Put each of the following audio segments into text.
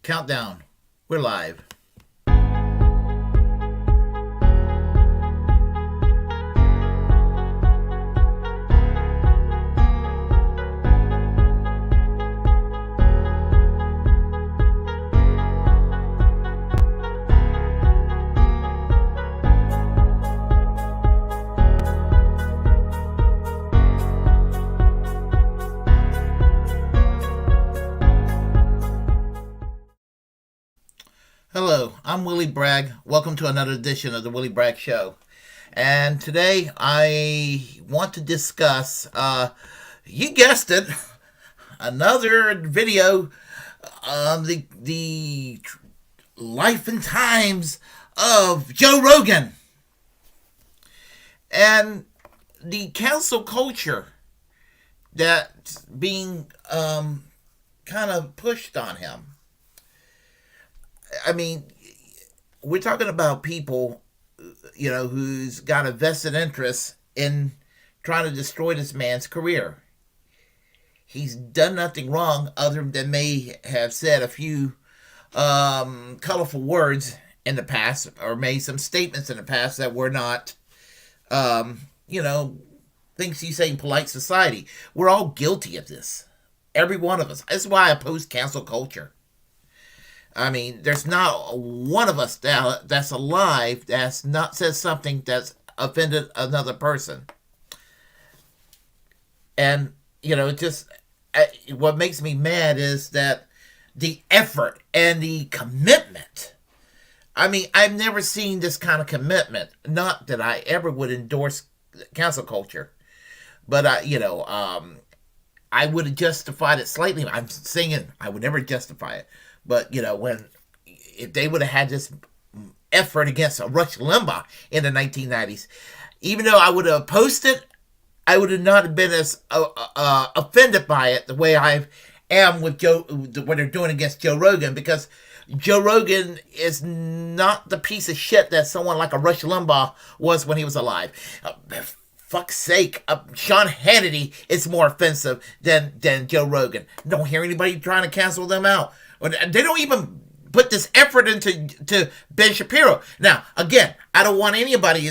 Countdown. We're live. Hello, I'm Willie Bragg. Welcome to another edition of the Willie Bragg Show. And today I want to discuss, you guessed it, another video on the life and times of Joe Rogan. And the cancel culture that's being kind of pushed on him. I mean, we're talking about people, who's got a vested interest in trying to destroy this man's career. He's done nothing wrong other than may have said a few colorful words in the past or made some statements in the past that were not, things you say in polite society. We're all guilty of this. Every one of us. That's why I oppose cancel culture. I mean, there's not one of us that's alive that's not said something that's offended another person. And, what makes me mad is that the effort and the commitment. I mean, I've never seen this kind of commitment. Not that I ever would endorse cancel culture. But, I would have justified it slightly. I'm saying I would never justify it. But, if they would have had this effort against Rush Limbaugh in the 1990s, even though I would have opposed it, I would have not been as offended by it the way I am with what they're doing against Joe Rogan, because Joe Rogan is not the piece of shit that someone like a Rush Limbaugh was when he was alive. Fuck's sake, Sean Hannity is more offensive than Joe Rogan. Don't hear anybody trying to cancel them out. They don't even put this effort into Ben Shapiro. Now, again, I don't want anybody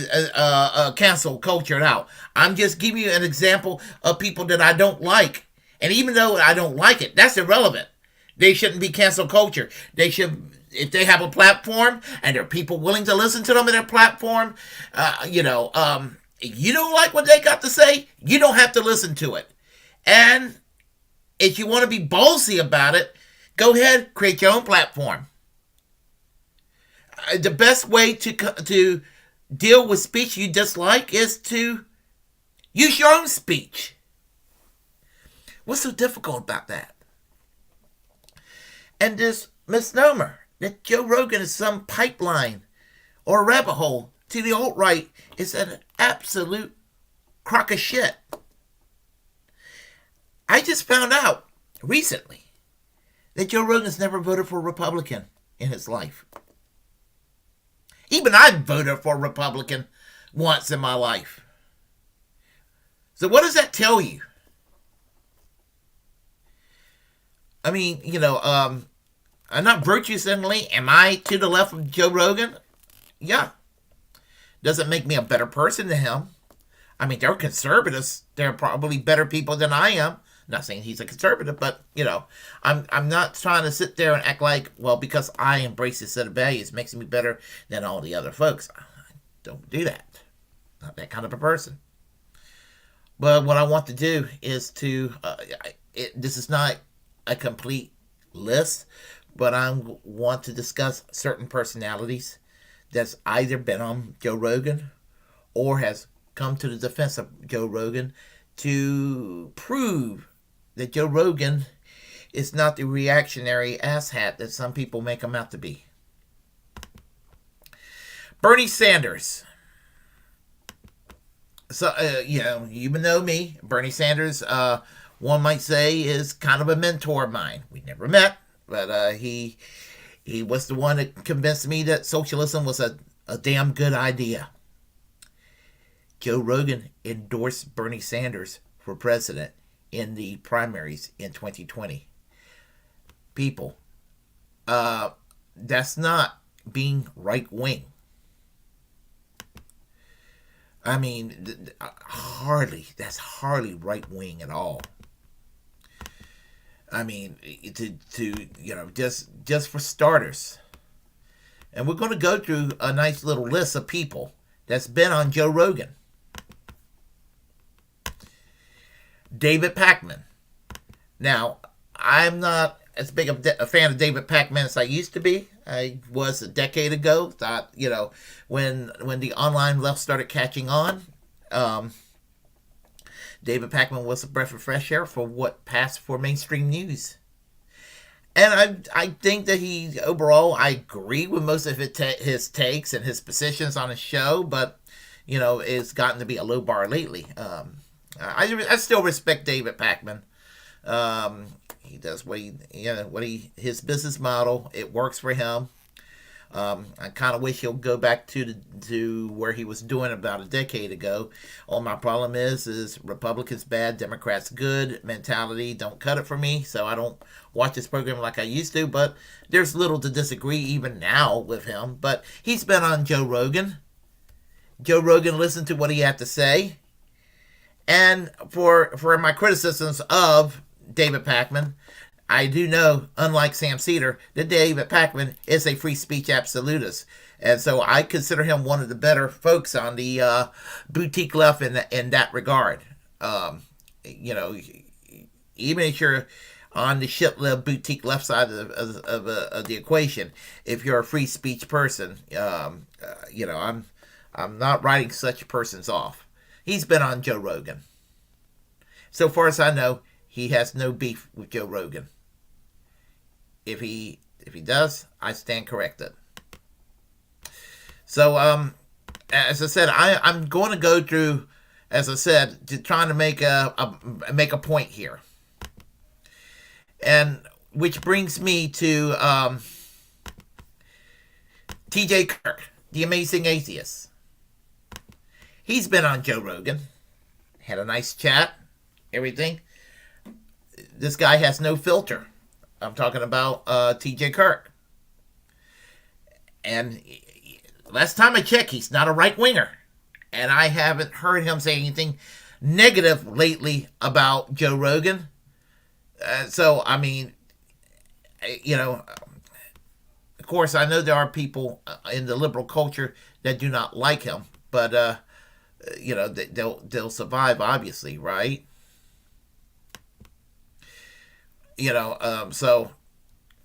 cancel culture out. I'm just giving you an example of people that I don't like. And even though I don't like it, that's irrelevant. They shouldn't be cancel culture. They should, if they have a platform and there are people willing to listen to them in their platform, you don't like what they got to say, you don't have to listen to it. And if you want to be ballsy about it, go ahead, create your own platform. The best way to deal with speech you dislike is to use your own speech. What's so difficult about that? And this misnomer that Joe Rogan is some pipeline or rabbit hole to the alt-right is an absolute crock of shit. I just found out recently that Joe Rogan's never voted for a Republican in his life. Even I voted for a Republican once in my life. So what does that tell you? I mean, I'm not virtuous instantly. Am I to the left of Joe Rogan? Yeah. Doesn't make me a better person than him. I mean, they're conservatives. They're probably better people than I am. Not saying he's a conservative, but, I'm not trying to sit there and act like, well, because I embrace this set of values makes me better than all the other folks. I don't do that. Not that kind of a person. But what I want to do is this is not a complete list, but I want to discuss certain personalities that's either been on Joe Rogan or has come to the defense of Joe Rogan to prove that Joe Rogan is not the reactionary asshat that some people make him out to be. Bernie Sanders. So, you know me, Bernie Sanders, one might say, is kind of a mentor of mine. We never met, but he was the one that convinced me that socialism was a damn good idea. Joe Rogan endorsed Bernie Sanders for president in the primaries in 2020. People, That's not being right wing. I mean, hardly. That's hardly right wing at all. I mean, just for starters, and we're going to go through a nice little list of people that's been on Joe Rogan. David Pakman. Now, I'm not as big a fan of David Pakman as I used to be. I was a decade ago. Thought, when the online left started catching on, um, David Pakman was a breath of fresh air for what passed for mainstream news. And I think that overall, I agree with most of his takes and his positions on his show, but, it's gotten to be a low bar lately. I still respect David Pakman. He does his business model. It works for him. I kind of wish he'll go back to where he was doing about a decade ago. All my problem is Republicans bad, Democrats good mentality. Don't cut it for me, so I don't watch this program like I used to. But there's little to disagree even now with him. But he's been on Joe Rogan. Joe Rogan listened to what he had to say. And for my criticisms of David Pakman, I do know, unlike Sam Cedar, that David Pakman is a free speech absolutist. And so I consider him one of the better folks on the boutique left in that regard. Even if you're on the shit-lib boutique left side of the equation, if you're a free speech person, I'm not writing such persons off. He's been on Joe Rogan. So far as I know, he has no beef with Joe Rogan. If he does, I stand corrected. So, as I said, I'm going to go through, as I said, trying to make a point here, and which brings me to T.J. Kirk, the amazing atheist. He's been on Joe Rogan, had a nice chat, everything. This guy has no filter. I'm talking about T.J. Kirk. And last time I checked, he's not a right-winger. And I haven't heard him say anything negative lately about Joe Rogan. So, I mean, of course, I know there are people in the liberal culture that do not like him. But, they'll survive, obviously, right?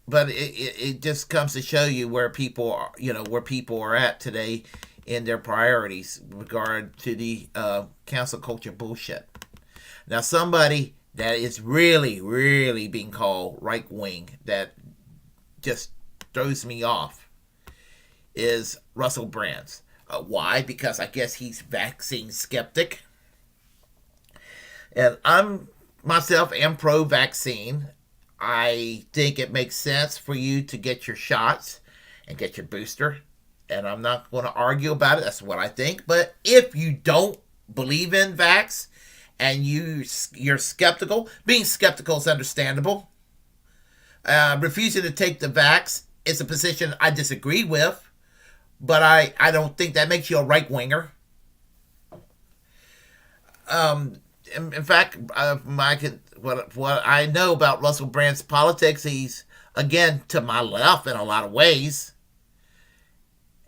But it just comes to show you where people are at today in their priorities with regard to the cancel culture bullshit. Now, somebody that is really, really being called right wing that just throws me off is Russell Brand. Why? Because I guess he's vaccine skeptic. And I'm myself am pro-vaccine. I think it makes sense for you to get your shots and get your booster. And I'm not going to argue about it. That's what I think. But if you don't believe in vax and you're skeptical, being skeptical is understandable. Refusing to take the vax is a position I disagree with. But I don't think that makes you a right-winger. In fact, what I know about Russell Brand's politics, he's, again, to my left in a lot of ways.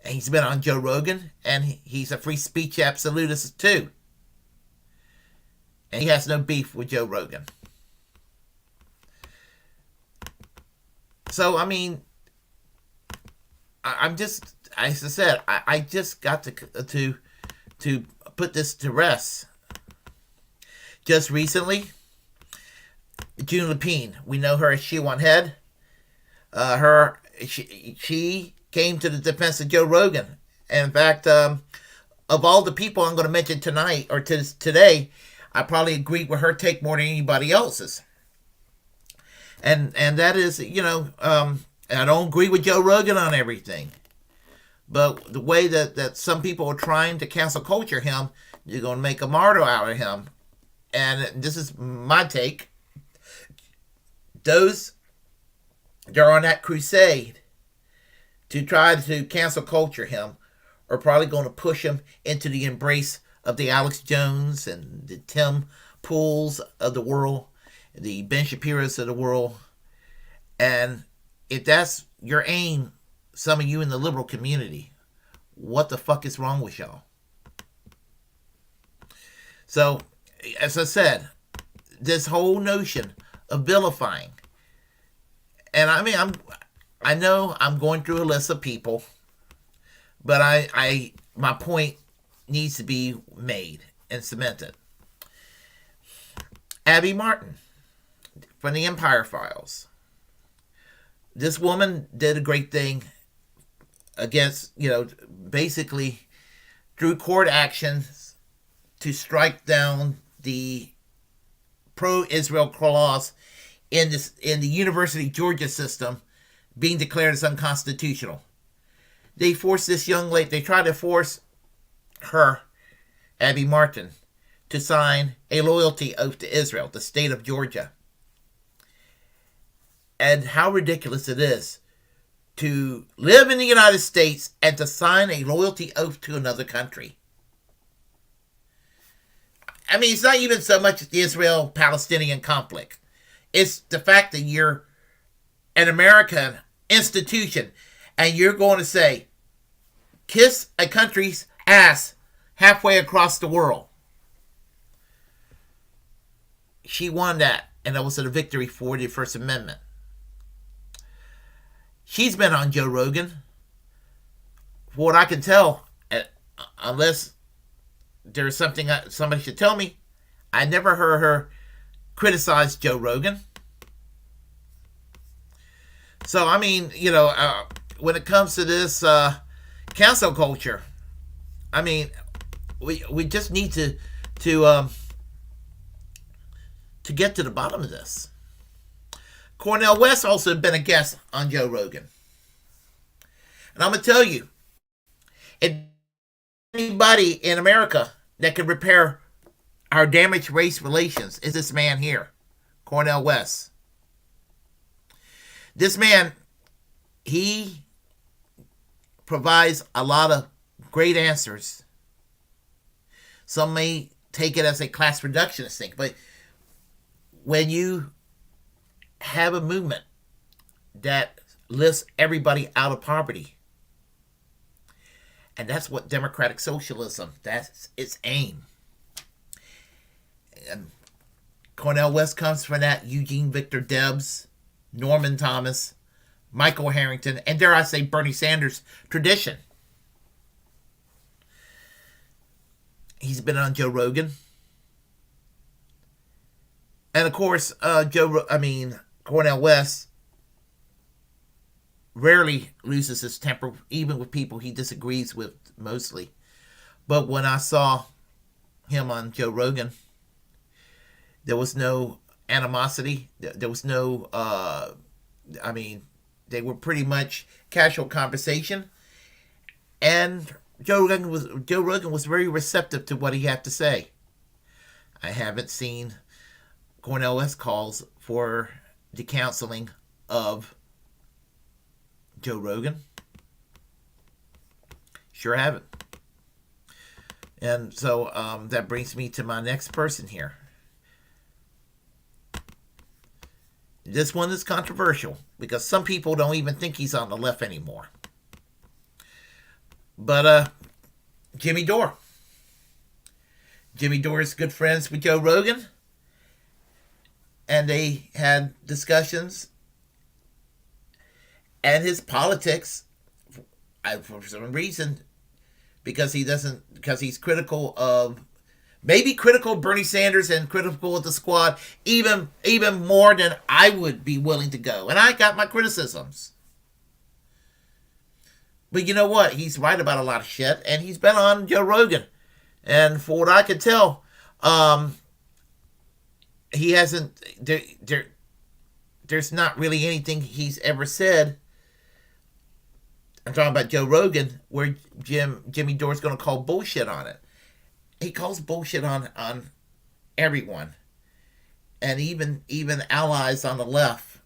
And he's been on Joe Rogan, and he's a free speech absolutist, too. And he has no beef with Joe Rogan. So, I mean, I'm just, as I said, I just got to put this to rest. Just recently, June Lepine, we know her as She One Head. She came to the defense of Joe Rogan. And in fact, of all the people I'm going to mention tonight or today, I probably agree with her take more than anybody else's. And that is, I don't agree with Joe Rogan on everything. But the way that some people are trying to cancel culture him, you're going to make a martyr out of him. And this is my take. Those they're on that crusade to try to cancel culture him, are probably going to push him into the embrace of the Alex Jones and the Tim Pools of the world, the Ben Shapiro's of the world. And if that's your aim, some of you in the liberal community, what the fuck is wrong with y'all? So, as I said, this whole notion of vilifying, and I mean, I know I'm going through a list of people, but my point needs to be made and cemented. Abby Martin from the Empire Files. This woman did a great thing against, basically through court actions to strike down the pro-Israel clause in the University of Georgia system being declared as unconstitutional. They forced this young lady, they tried to force her, Abby Martin, to sign a loyalty oath to Israel, the state of Georgia. And how ridiculous it is to live in the United States and to sign a loyalty oath to another country. I mean, it's not even so much the Israel-Palestinian conflict. It's the fact that you're an American institution and you're going to say, kiss a country's ass halfway across the world. She won that, and that was a victory for the First Amendment. She's been on Joe Rogan. For what I can tell, unless there's something somebody should tell me, I never heard her criticize Joe Rogan. So, I mean, when it comes to this cancel culture, I mean, we just need to get to the bottom of this. Cornel West also been a guest on Joe Rogan. And I'm going to tell you, if anybody in America that can repair our damaged race relations is this man here, Cornel West. This man, he provides a lot of great answers. Some may take it as a class reductionist thing, but when you have a movement that lifts everybody out of poverty, and that's what democratic socialism, that's its aim. And Cornel West comes from that Eugene Victor Debs, Norman Thomas, Michael Harrington, and dare I say Bernie Sanders tradition. He's been on Joe Rogan. And of course, Cornel West rarely loses his temper, even with people he disagrees with mostly. But when I saw him on Joe Rogan, there was no animosity. There was no, they were pretty much casual conversation. And Joe Rogan was very receptive to what he had to say. I haven't seen Cornel West calls for the counseling of Joe Rogan. Sure haven't. And so that brings me to my next person here. This one is controversial because some people don't even think he's on the left anymore. But Jimmy Dore. Jimmy Dore is good friends with Joe Rogan. And they had discussions. And his politics, for some reason, because he's critical of, maybe critical of Bernie Sanders and critical of the squad, even more than I would be willing to go. And I got my criticisms. But you know what? He's right about a lot of shit, and he's been on Joe Rogan. And for what I could tell, he hasn't, there's not really anything he's ever said, I'm talking about Joe Rogan, where Jimmy Dore's going to call bullshit on it. He calls bullshit on everyone. And even allies on the left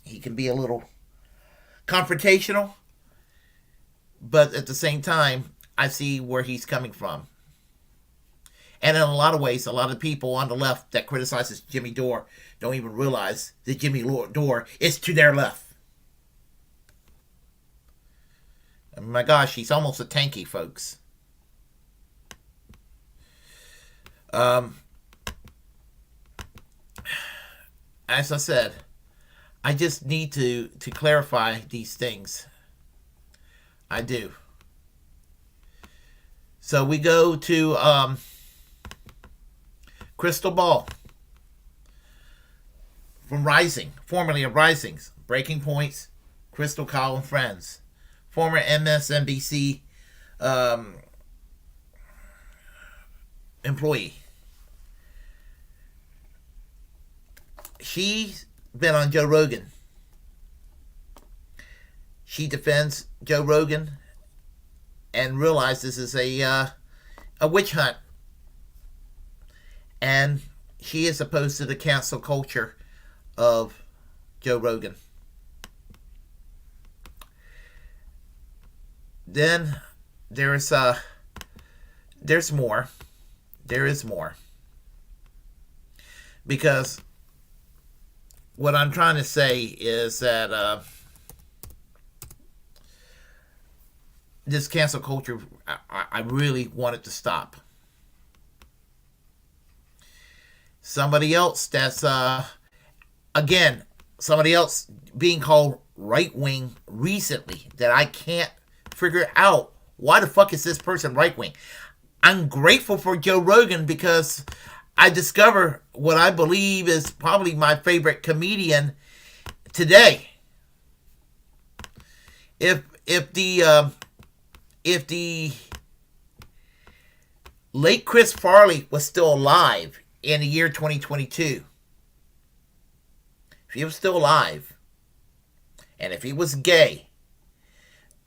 He can be a little confrontational, but at the same time, I see where he's coming from. And in a lot of ways, a lot of people on the left that criticizes Jimmy Dore don't even realize that Jimmy Dore is to their left. Oh my gosh, he's almost a tanky, folks. As I said, I just need to clarify these things. I do. So we go to Crystal Ball from Rising, formerly of Risings, Breaking Points, Crystal Kyle and Friends, former MSNBC employee. She's been on Joe Rogan. She defends Joe Rogan and realizes this is a witch hunt. And she is opposed to the cancel culture of Joe Rogan. Then there's more. There is more. Because what I'm trying to say is that this cancel culture, I really want it to stop. Somebody else that's, again, somebody else being called right-wing recently that I can't figure out why the fuck is this person right-wing. I'm grateful for Joe Rogan because I discover what I believe is probably my favorite comedian today. If the late Chris Farley was still alive in the year 2022, if he was still alive, and if he was gay,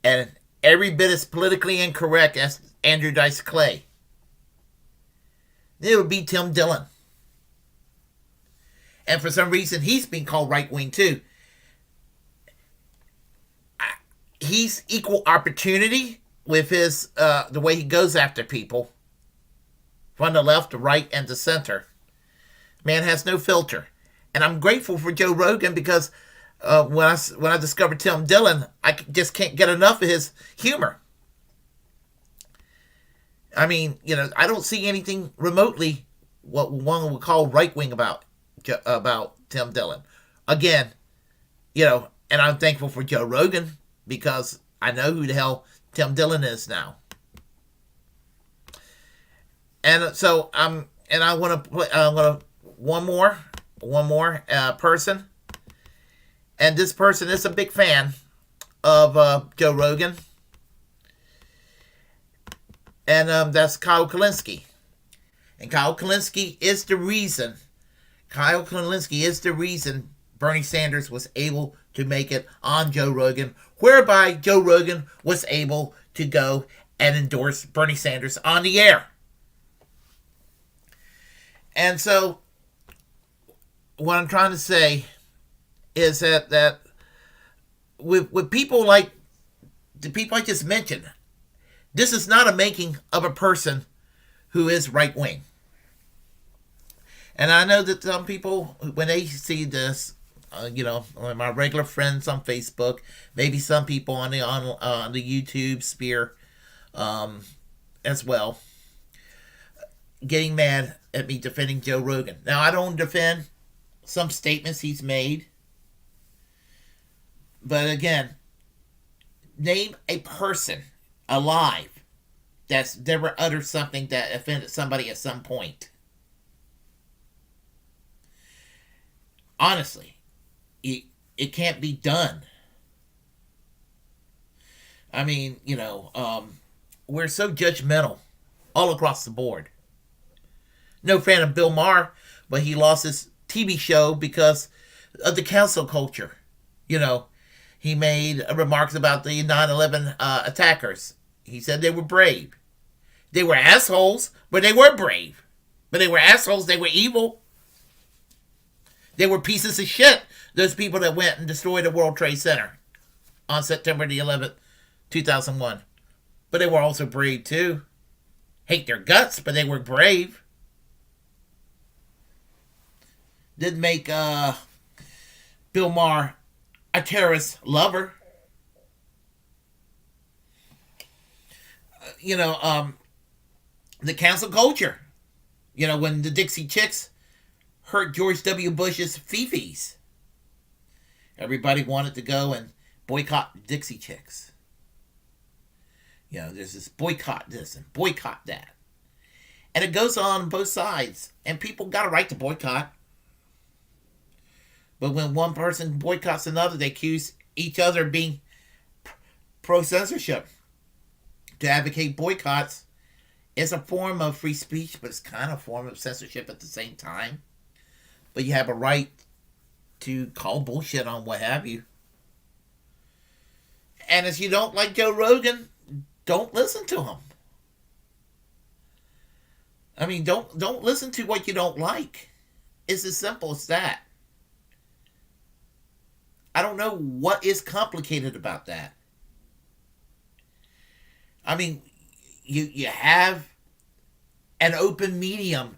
and every bit as politically incorrect as Andrew Dice Clay, it would be Tim Dillon. And for some reason, he's being called right-wing too. He's equal opportunity with his the way he goes after people. From the left, the right, and the center. Man has no filter. And I'm grateful for Joe Rogan because when I discovered Tim Dillon, I just can't get enough of his humor. I mean, I don't see anything remotely what one would call right-wing about Tim Dillon. Again, and I'm thankful for Joe Rogan because I know who the hell Tim Dillon is now. And so I want to play one more person. And this person is a big fan of Joe Rogan. And that's Kyle Kolinsky. And Kyle Kolinsky is the reason Bernie Sanders was able to make it on Joe Rogan, whereby Joe Rogan was able to go and endorse Bernie Sanders on the air. And so, what I'm trying to say is that with people like the people I just mentioned, this is not a making of a person who is right-wing. And I know that some people, when they see this, my regular friends on Facebook, maybe some people on the YouTube sphere as well, getting mad at me defending Joe Rogan. Now, I don't defend some statements he's made. But again, name a person alive that's never uttered something that offended somebody at some point. Honestly, it can't be done. I mean, we're so judgmental all across the board. No fan of Bill Maher, but he lost his TV show because of the cancel culture. He made remarks about the 9/11 attackers. He said they were brave. They were assholes, but they were brave. But they were assholes, they were evil. They were pieces of shit, those people that went and destroyed the World Trade Center on September the 11th, 2001. But they were also brave too. Hate their guts, but they were brave. Didn't make Bill Maher a terrorist lover. The cancel culture. When the Dixie Chicks hurt George W. Bush's fifis, everybody wanted to go and boycott Dixie Chicks. There's this boycott this and boycott that. And it goes on both sides. And people got a right to boycott. But when one person boycotts another, they accuse each other of being pro-censorship. To advocate boycotts is a form of free speech, but it's kind of a form of censorship at the same time. But you have a right to call bullshit on what have you. And if you don't like Joe Rogan, don't listen to him. I mean, don't listen to what you don't like. It's as simple as that. I don't know what is complicated about that. I mean, you have an open medium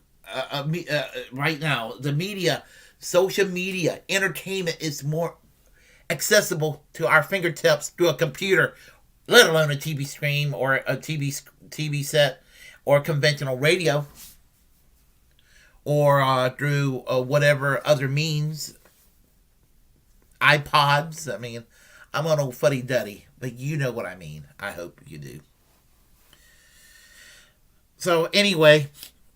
right now. The media, social media, entertainment is more accessible to our fingertips through a computer, let alone a TV stream or a TV set or conventional radio or through whatever other means, iPods. I mean, I'm an old fuddy-duddy, but you know what I mean. I hope you do. So anyway,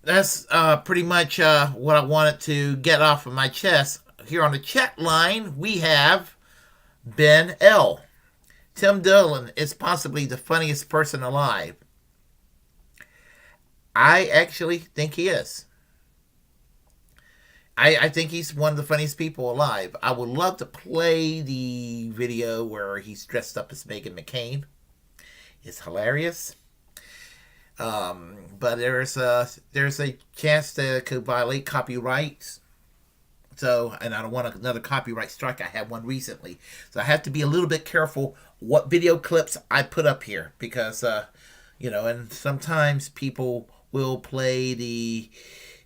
that's pretty much what I wanted to get off of my chest. Here on the chat line, we have Ben L. Tim Dillon is possibly the funniest person alive. I actually think he is. I think he's one of the funniest people alive. I would love to play the video where he's dressed up as Meghan McCain. It's hilarious. But there's a chance that it could violate copyrights. So, and I don't want another copyright strike. I had one recently. So I have to be a little bit careful what video clips I put up here. Because, and sometimes people will play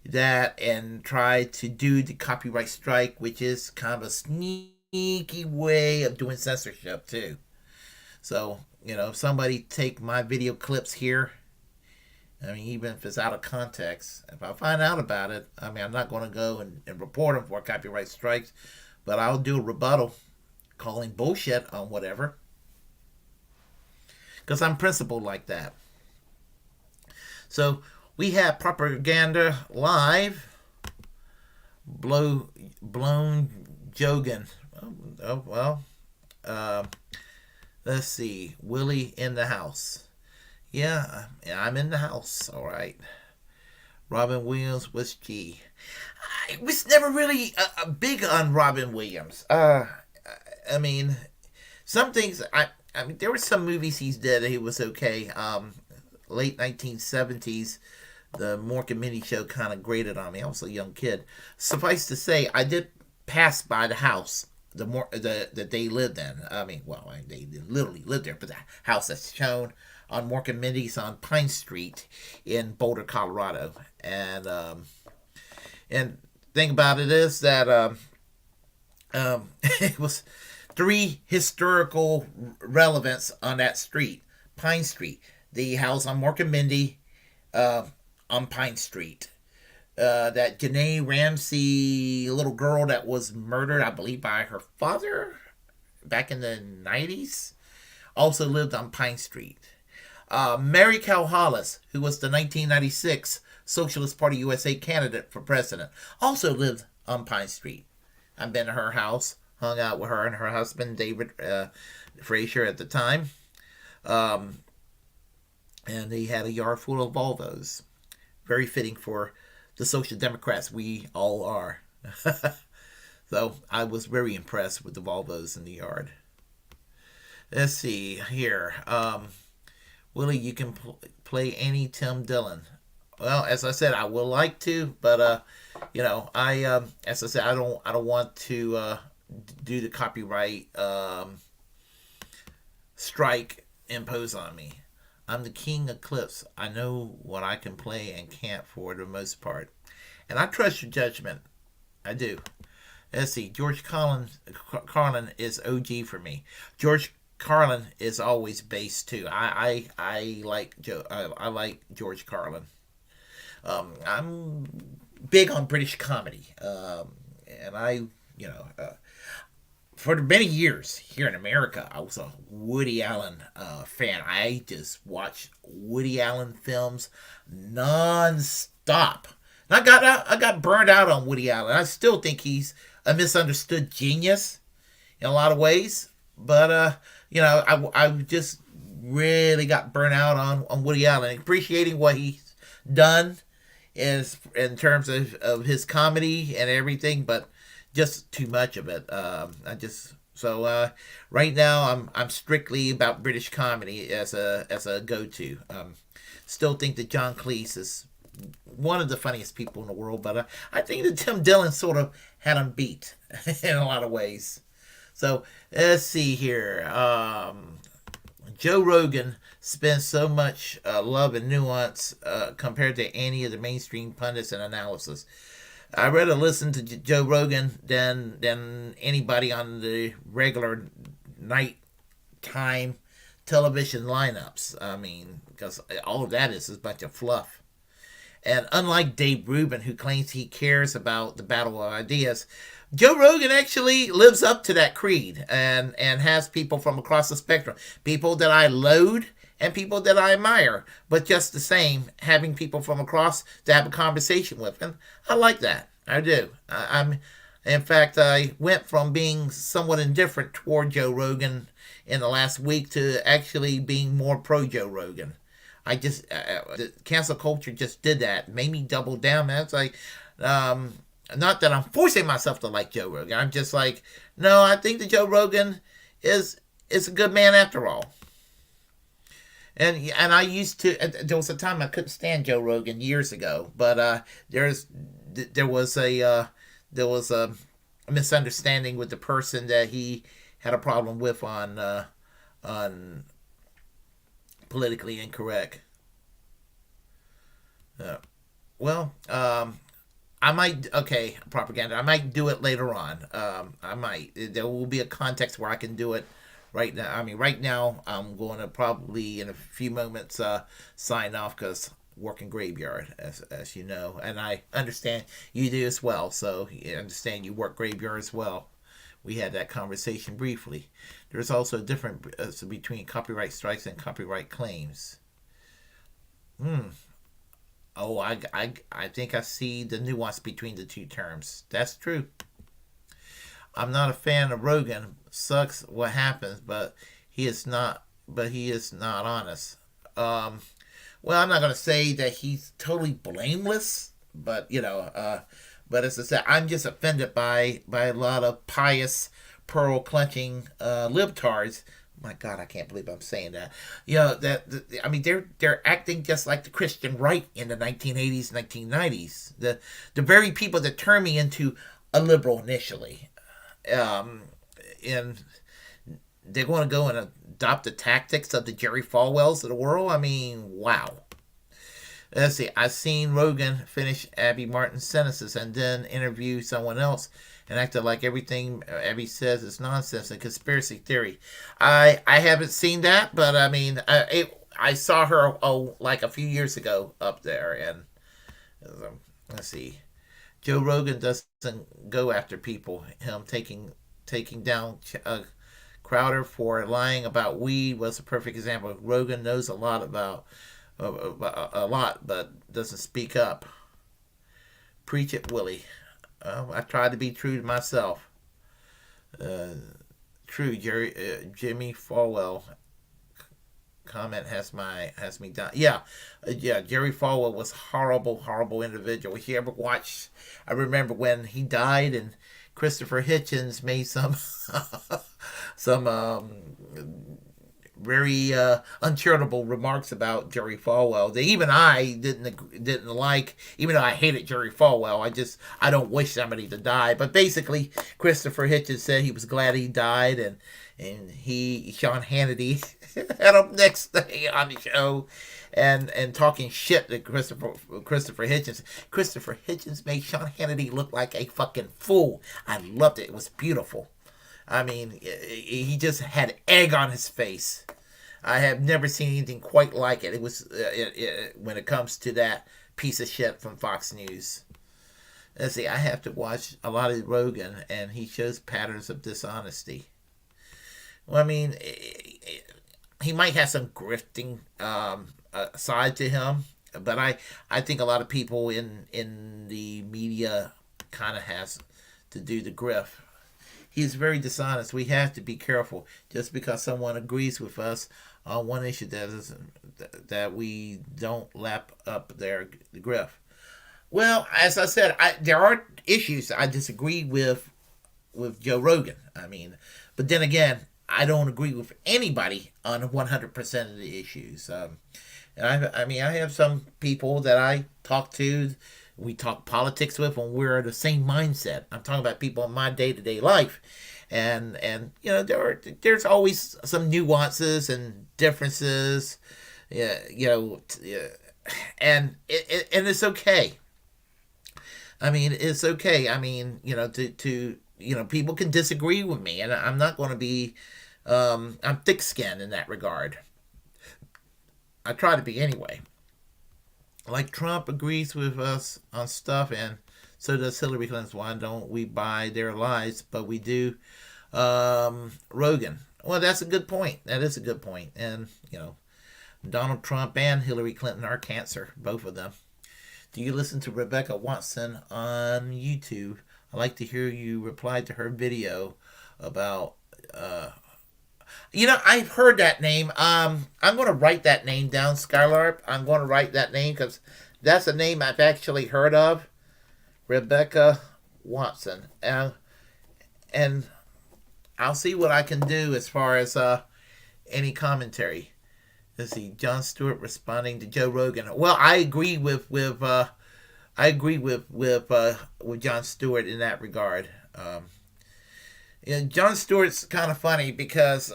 that and try to do the copyright strike, which is kind of a sneaky way of doing censorship too. So, if somebody take my video clips here, I mean, even if it's out of context, if I find out about it, I mean, I'm not going to go and report them for copyright strikes, but I'll do a rebuttal calling bullshit on whatever. Because I'm principled like that. So, we have Propaganda Live. Blown Jogan. Let's see. Willie in the house. Yeah, I'm in the house. All right. Robin Williams was G. I was never really big on Robin Williams. I mean, some things. I mean, there were some movies he's did that he was okay. Late 1970s, the Mork and Minnie show kind of grated on me. I was a young kid. Suffice to say, I did pass by the house that they lived in. I mean, well, they literally lived there, but the house that's shown on Mork and Minnie's on Pine Street in Boulder, Colorado. And thing about it is that it was 3 historical relevance on that street. Pine Street, the house on Mork and Mindy on Pine Street. That Janae Ramsey little girl that was murdered, I believe, by her father back in the 90s, also lived on Pine Street. Mary Cal Hollis, who was the 1996 Socialist Party USA candidate for president, also lived on Pine Street. I've been to her house, hung out with her and her husband, David Frazier, at the time. And he had a yard full of Volvos. Very fitting for the Social Democrats. We all are. So I was very impressed with the Volvos in the yard. Let's see here. Willie, you can play any Tim Dillon. Well, as I said, I would like to, but I as I said, I don't want to do the copyright strike imposed on me. I'm the king of clips. I know what I can play and can't for the most part, and I trust your judgment. I do. Let's see. Carlin is OG for me. George Carlin is always bass too. I like Joe. I like George Carlin. I'm big on British comedy, and for many years here in America, I was a Woody Allen fan. I just watched Woody Allen films nonstop. And I got burned out on Woody Allen. I still think he's a misunderstood genius in a lot of ways, but I just really got burnt out on Woody Allen, appreciating what he's done is in terms of his comedy and everything, but just too much of it. I just so right now I'm strictly about British comedy as a go to. Still think that John Cleese is one of the funniest people in the world, but I think that Tim Dillon sort of had him beat in a lot of ways. So let's see here. Joe Rogan spends so much love and nuance compared to any of the mainstream pundits and analysis. I rather listen to Joe Rogan than anybody on the regular nighttime television lineups. I mean, because all of that is a bunch of fluff. And unlike Dave Rubin, who claims he cares about the battle of ideas, Joe Rogan actually lives up to that creed and has people from across the spectrum, people that I loathe and people that I admire, but just the same, having people from across to have a conversation with. And I like that. I do. In fact, I went from being somewhat indifferent toward Joe Rogan in the last week to actually being more pro Joe Rogan. I just the cancel culture just did that, made me double down. Man, it's like, not that I'm forcing myself to like Joe Rogan. I'm just like, no, I think that Joe Rogan is a good man after all. And I used to. There was a time I couldn't stand Joe Rogan years ago, but there was a misunderstanding with the person that he had a problem with on politically incorrect. Uh, well, I might propaganda. I might do it later on. I might. There will be a context where I can do it right now. I mean, right now I'm going to probably in a few moments sign off because working graveyard, as you know, and I understand you do as well. So you understand you work graveyard as well. We had that conversation briefly. There's also a difference between copyright strikes and copyright claims. Hmm. Oh, I think I see the nuance between the two terms. That's true. I'm not a fan of Rogan. Sucks what happens, but he is not. But he is not honest. Um, well, I'm not gonna say that he's totally blameless, but but as I said, I'm just offended by a lot of pious, pearl clutching libtards. My God, I can't believe I'm saying that. I mean, they're acting just like the Christian right in the 1980s, 1990s. The very people that turned me into a liberal initially, and they're going to go and adopt the tactics of the Jerry Falwells of the world. I mean, wow. Let's see. I've seen Rogan finish Abby Martin's sentences and then interview someone else and acted like everything Abby says is nonsense and conspiracy theory. I haven't seen that, but I mean, I saw her like a few years ago up there, and let's see. Joe Rogan doesn't go after people. Him taking down Crowder for lying about weed was a perfect example. Rogan knows a lot, but doesn't speak up. Preach it, Willie. I try to be true to myself. Uh, True, Jimmy Falwell comment has me down. Yeah. Jerry Falwell was horrible individual. If you ever watched, I remember when he died and Christopher Hitchens made some some very uncharitable remarks about Jerry Falwell. That even I didn't like, even though I hated Jerry Falwell. I don't wish somebody to die. But basically, Christopher Hitchens said he was glad he died, and Sean Hannity had him next day on the show, and talking shit to Christopher Hitchens. Christopher Hitchens made Sean Hannity look like a fucking fool. I loved it. It was beautiful. I mean, he just had egg on his face. I have never seen anything quite like it. It was when it comes to that piece of shit from Fox News. Let's see, I have to watch a lot of Rogan, and he shows patterns of dishonesty. Well, I mean, he might have some grifting side to him, but I think a lot of people in the media kind of has to do the grift. He's very dishonest. We have to be careful. Just because someone agrees with us on one issue, that we don't lap up their grift. Well, as I said, there are issues I disagree with Joe Rogan. I mean, but then again, I don't agree with anybody on 100% of the issues. And I have some people that I talk to. We talk politics with, and we're the same mindset. I'm talking about people in my day-to-day life, and there's always some nuances and differences, and it's okay. I mean, it's okay. I mean, to people can disagree with me, and I'm not going to be, I'm thick-skinned in that regard. I try to be anyway. Like Trump agrees with us on stuff, and so does Hillary Clinton. Why don't we buy their lies? But we do. Rogan. Well, that's a good point. That is a good point. And, Donald Trump and Hillary Clinton are cancer, both of them. Do you listen to Rebecca Watson on YouTube? I'd like to hear you reply to her video about I've heard that name. I'm going to write that name down, Skylarp. I'm going to write that name because that's a name I've actually heard of. Rebecca Watson. And I'll see what I can do as far as any commentary. Let's see, Jon Stewart responding to Joe Rogan. Well, I agree with Jon Stewart in that regard. Jon Stewart's kind of funny because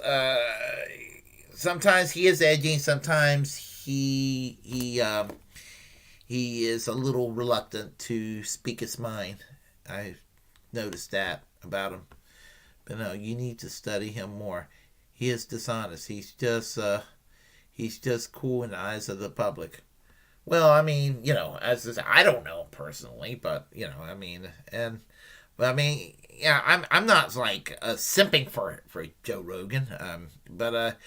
sometimes he is edgy, sometimes he is a little reluctant to speak his mind. I've noticed that about him. But no, you need to study him more. He is dishonest. He's just cool in the eyes of the public. Well, I mean, as I said, I don't know him personally, but yeah, I'm not like simping for Joe Rogan, but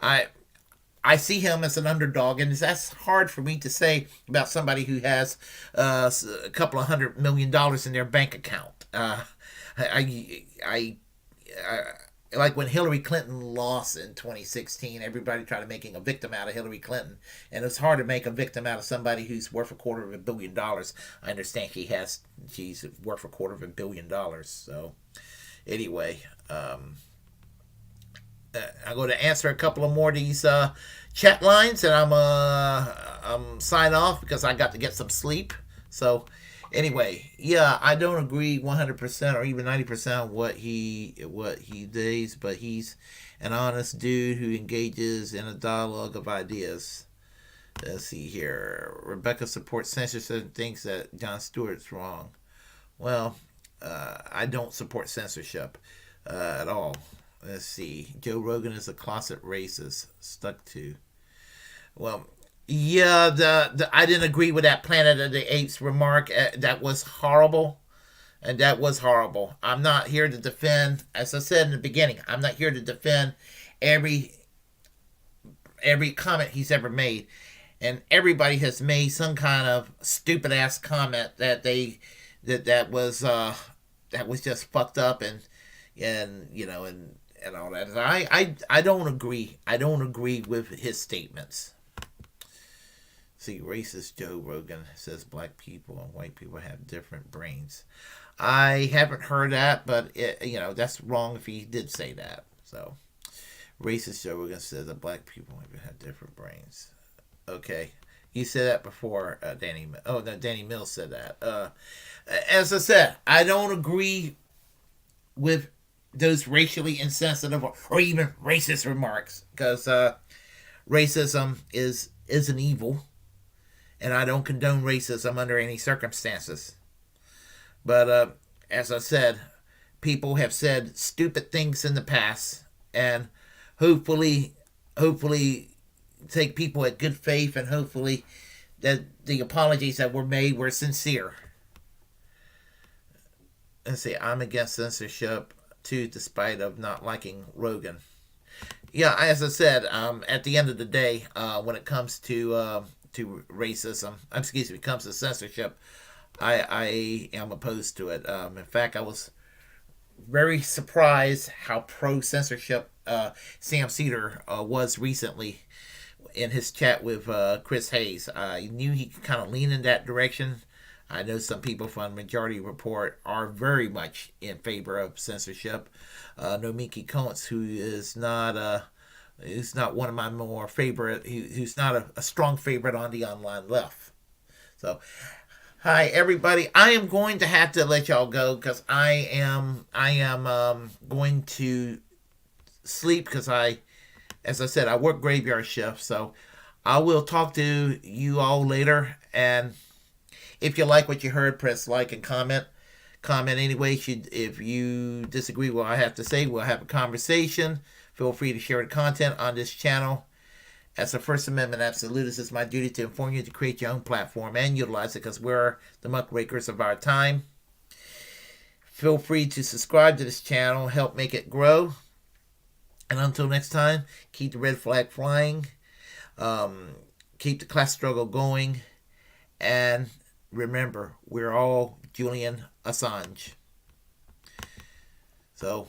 I see him as an underdog, and that's hard for me to say about somebody who has a couple of $100 million in their bank account. I like when Hillary Clinton lost in 2016, everybody tried to making a victim out of Hillary Clinton, and it's hard to make a victim out of somebody who's worth $250 million. I understand she's worth $250 million. So anyway, I'm going to answer a couple of more of these chat lines, and I'm sign off because I got to get some sleep. So anyway, yeah, I don't agree 100% or even 90% on what he does, but he's an honest dude who engages in a dialogue of ideas. Let's see here. Rebecca supports censorship and thinks that Jon Stewart's wrong. Well, I don't support censorship at all. Let's see. Joe Rogan is a closet racist. Stuck to. Well, yeah, I didn't agree with that Planet of the Apes remark. That was horrible. And that was horrible. I'm not here to defend, as I said in the beginning, I'm not here to defend every comment he's ever made. And everybody has made some kind of stupid ass comment that was just fucked up and all that. I don't agree. I don't agree with his statements. See, racist Joe Rogan says black people and white people have different brains. I haven't heard that, but that's wrong if he did say that. So, Racist Joe Rogan said that black people even have different brains. Okay. You said that before, Danny. Oh, no, Danny Mills said that. As I said, I don't agree with those racially insensitive or even racist remarks because racism is an evil, and I don't condone racism under any circumstances. But as I said, people have said stupid things in the past, and hopefully take people at good faith, and hopefully that the apologies that were made were sincere. Let's see, I'm against censorship too, despite of not liking Rogan. Yeah, as I said, at the end of the day, when it comes to racism, excuse me, when it comes to censorship, I am opposed to it. In fact, I was very surprised how pro censorship Sam Cedar was recently in his chat with Chris Hayes. I knew he could kind of lean in that direction. I know some people from Majority Report are very much in favor of censorship. Nomiki Kuntz, who's not one of my more favorite, who's not a strong favorite on the online left. So, hi everybody. I am going to have to let y'all go because I am going to sleep because as I said, I work graveyard shift. So I will talk to you all later. And if you like what you heard, press like and comment. Comment anyway. If you disagree with what I have to say, we'll have a conversation. Feel free to share the content on this channel. As a First Amendment absolutist, it's my duty to inform you to create your own platform and utilize it because we're the muckrakers of our time. Feel free to subscribe to this channel, help make it grow. And until next time, keep the red flag flying, keep the class struggle going, and remember, we're all Julian Assange. So,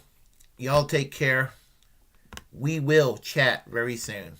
y'all take care. We will chat very soon.